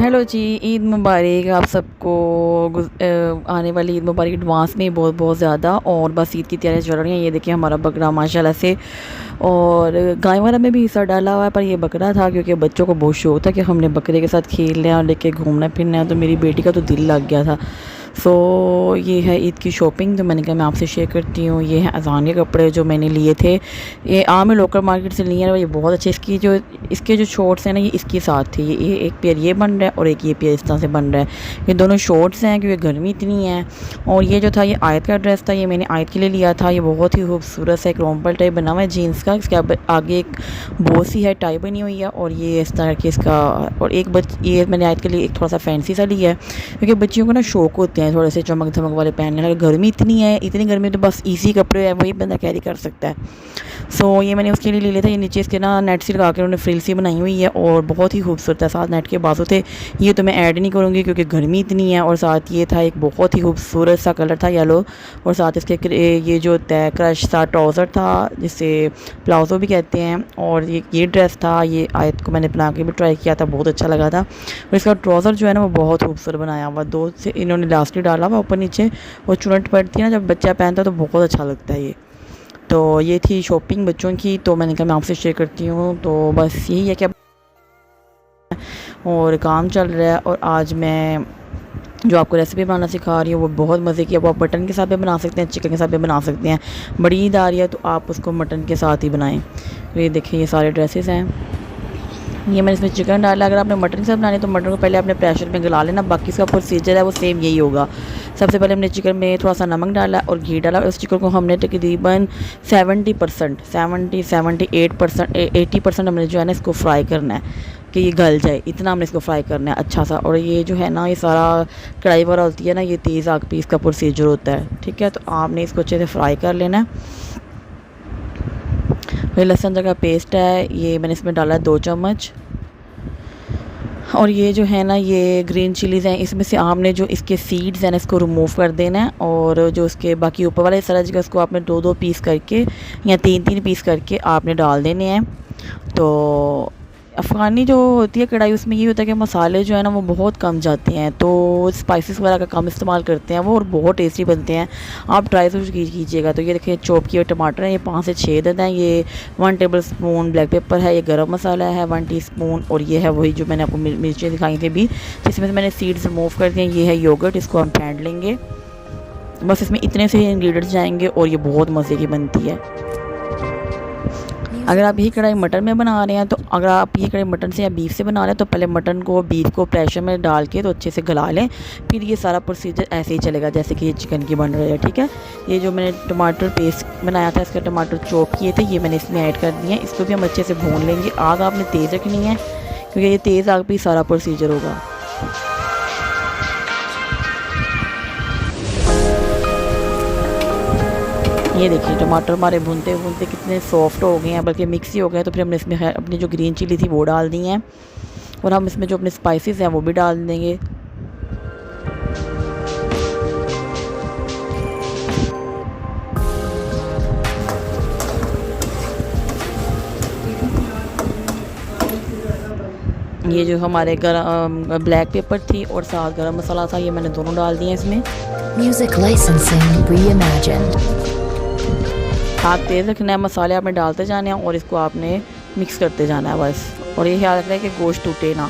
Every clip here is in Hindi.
हेलो जी, ईद मुबारक आप सबको। आने वाली ईद मुबारक एडवांस में बहुत बहुत ज़्यादा। और बस ईद की तैयारियां चल रही हैं। ये देखिए हमारा बकरा माशाल्लाह से, और गाय वाला में भी हिस्सा डाला हुआ है, पर ये बकरा था क्योंकि बच्चों को बहुत शौक था कि हमने बकरे के साथ खेलना है और लेके घूमना फिरना है, तो मेरी बेटी का तो दिल लग गया था। ये है ईद की शॉपिंग, तो मैंने कहा मैं आपसे शेयर करती हूँ। ये है अज़ान के कपड़े जो मैंने लिए थे, ये आम लोकल मार्केट से लिए हैं। ये बहुत अच्छे, इसके जो शॉर्ट्स हैं ना, ये इसके साथ थे। ये एक पेयर ये बन रहा है और एक ये पेयर इस तरह से बन रहा है। ये दोनों शॉर्ट्स हैं क्योंकि गर्मी इतनी है। और ये जो था ये आयत का ड्रेस था, ये मैंने आयत के लिए लिया था। ये बहुत ही खूबसूरत सा एक रोम्पल टाइप बना हुआ है जीन्स का। इसके आगे एक बो सी है, टाई बनी हुई है, और ये इस तरह के इसका। और ये मैंने आयत के लिए एक थोड़ा सा फैंसी सा लिया है क्योंकि बच्चियों को ना शौक होते हैं थोड़े से चमक धमक वाले पहनने लगे। गर्मी इतनी है, इतनी गर्मी में तो बस इजी कपड़े है वही बंदा कैरी कर सकता है। ये मैंने उसके लिए ले लिया था। ये नीचे इसके ना नेट सी लगा के उन्होंने फ्रिल सी बनाई हुई है और बहुत ही खूबसूरत है। साथ नेट के बाजू थे, ये तो मैं ऐड नहीं करूँगी क्योंकि गर्मी इतनी है। और साथ ये था एक बहुत ही खूबसूरत सा कलर था येलो, और साथ इसके ये जो तय क्रश सा ट्राउज़र था जिसे प्लाजो भी कहते हैं। और ये ड्रेस था, ये आयत को मैंने बना के भी ट्राई किया था, बहुत अच्छा लगा था। और इसका ट्राउज़र जो है ना वो बहुत खूबसूरत बनाया हुआ, दो से इन्होंने इलास्टिक डाला हुआ ऊपर नीचे, और चुनट पड़ती है ना जब बच्चा पहनता है तो बहुत अच्छा लगता है ये। तो ये थी शॉपिंग बच्चों की, तो मैंने कहा मैं आपसे शेयर करती हूँ। तो बस यही है कि और काम चल रहा है। और आज मैं जो आपको रेसिपी बनाना सिखा रही हूँ वो बहुत मज़े की है। वो आप मटन के साथ भी बना सकते हैं, चिकन के साथ भी बना सकते हैं। बड़ी ईद आ रही है तो आप उसको मटन के साथ ही बनाएं। तो ये देखिए ये सारे ड्रेसेस हैं। ये मैंने इसमें चिकन डाला। अगर आपने मटन के साथ बनानी है तो मटन को पहले आपने प्रेशर में गला लेना, बाकी इसका प्रोसीजर है वो सेम यही होगा। सबसे पहले हमने चिकन में थोड़ा सा नमक डाला और घी डाला। उस चिकन को हमने तकरीबन 80% हमने जो है ना इसको फ्राई करना है कि ये गल जाए, इतना हमने इसको फ्राई करना है अच्छा सा। और ये जो है ना ये सारा कढ़ाई वगैरह होती है ना, ये तेज़ आग पे इसका प्रोसीजर होता है, ठीक है। तो आपने इसको अच्छे से फ्राई कर लेना है। फिर लहसुन का पेस्ट है, ये मैंने इसमें डाला है 2 चम्मच। और ये जो है ना ये ग्रीन चिलीज़ हैं, इसमें से आपने जो इसके सीड्स हैं ना इसको रिमूव कर देना है। और जो उसके बाकी ऊपर वाले सारा जगह उसको आपने 2-2 पीस करके या 3-3 पीस करके आपने डाल देने हैं। तो अफ़गानी जो होती है कढ़ाई, उसमें ये होता है कि मसाले जो है ना वो बहुत कम जाते हैं, तो स्पाइसेस वगैरह का कम इस्तेमाल करते हैं वो, और बहुत टेस्टी बनते हैं। आप ट्राई ज़रूर कीजिएगा। तो ये देखिए चॉप किए टमाटर हैं, ये 5 से 6 देते हैं। ये 1 टेबल स्पून ब्लैक पेपर है, ये गरम मसाला है 1 टीस्पून, और ये है वही जो मैंने आपको मिर्चें दिखाई थी भी, जिसमें से मैंने सीड्स रिमूव कर दिए। ये है योगर्ट, इसको हम फेंट लेंगे। बस इसमें इतने से इंग्रेडिएंट्स जाएंगे और ये बहुत मज़े की बनती है। अगर आप यही कढ़ाई मटन में बना रहे हैं, तो अगर आप ये कढ़ाई मटन से या बीफ से बना रहे हैं तो पहले मटन को बीफ को प्रेशर में डाल के तो अच्छे से गला लें। फिर ये सारा प्रोसीजर ऐसे ही चलेगा जैसे कि ये चिकन की बन रही है, ठीक है। ये जो मैंने टमाटर पेस्ट बनाया था, इसका टमाटर चॉप किए थे, ये मैंने इसमें ऐड कर दिए हैं। इसको भी हम अच्छे से भून लेंगे। आग आपने तेज़ रखनी है क्योंकि ये तेज़ आग पर ही सारा प्रोसीजर होगा। ये देखिए टमाटर हमारे भूनते भूनते कितने सॉफ्ट हो गए हैं, बल्कि मिक्स ही हो गए हैं। तो फिर हमने इसमें अपनी जो ग्रीन चिली थी वो डाल दी हैं, और हम इसमें जो अपने स्पाइसेस हैं वो भी डाल देंगे। ये जो हमारे ब्लैक पेपर थी और साथ गरम मसाला था, ये मैंने दोनों डाल दिए इसमें। Music licensing reimagined. हाथ तेज़ रखना है, मसाले आपने डालते जाने हैं और इसको आपने मिक्स करते जाना है बस। और ये ख्याल रखना है कि गोश्त टूटे ना।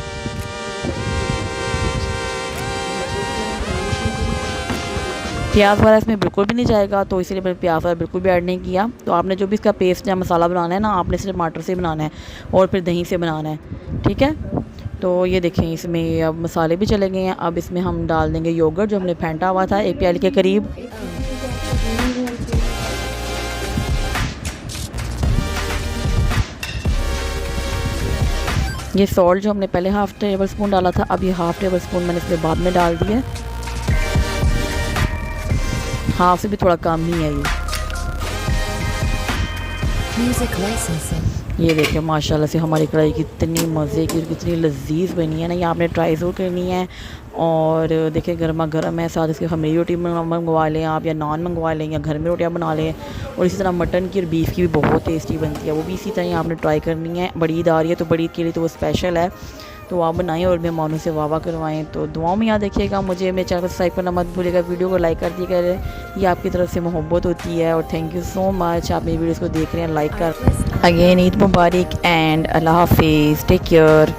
प्याज वाला इसमें बिल्कुल भी नहीं जाएगा, तो इसीलिए मैंने प्याज वाला बिल्कुल भी ऐड नहीं किया। तो आपने जो भी इसका पेस्ट या मसाला बनाना है ना, आपने सिर्फ टमाटर से बनाना है और फिर दही से बनाना है, ठीक है। तो ये देखें इसमें अब मसाले भी चले गए हैं। अब इसमें हम डाल देंगे योगर्ट जो हमने फेंटा हुआ था 1 प्याली के करीब। ये सॉल्ट जो हमने पहले 1/2 टेबल स्पून डाला था, अब ये 1/2 टेबल स्पून मैंने इसमें बाद में डाल दिया। हाफ से भी थोड़ा कम ही है ये। Music licensing. ये देखिए माशाल्लाह से हमारी कढ़ाई कितनी मज़े की, कितनी लजीज बनी है ना। ये आपने ट्राई ज़रूर करनी है। और देखिए गर्मा गर्म है, साथ इसके खमीरी रोटी मंगवा लें आप, या नान मंगवा लें, या घर में रोटियां बना लें। और इसी तरह मटन की और बीफ की भी बहुत टेस्टी बनती है, वो भी इसी तरह आपने ट्राई करनी है। बड़ी ईद आ रही है तो बड़ी ईद के लिए तो वो स्पेशल है। दुआ बनाएं और मेहमानों से वाह करवाएं। तो दुआओं में याद रखिएगा, मुझे मेरे चैनल को सब्सक्राइब करना मत भूलिएगा, वीडियो को लाइक कर दिया करें, ये आपकी तरफ से मोहब्बत होती है। और थैंक यू सो मच, आप मेरी वीडियोज़ को देख रहे हैं, लाइक कर। अगेन ईद मुबारक एंड अल्लाह हाफिज़, टेक केयर।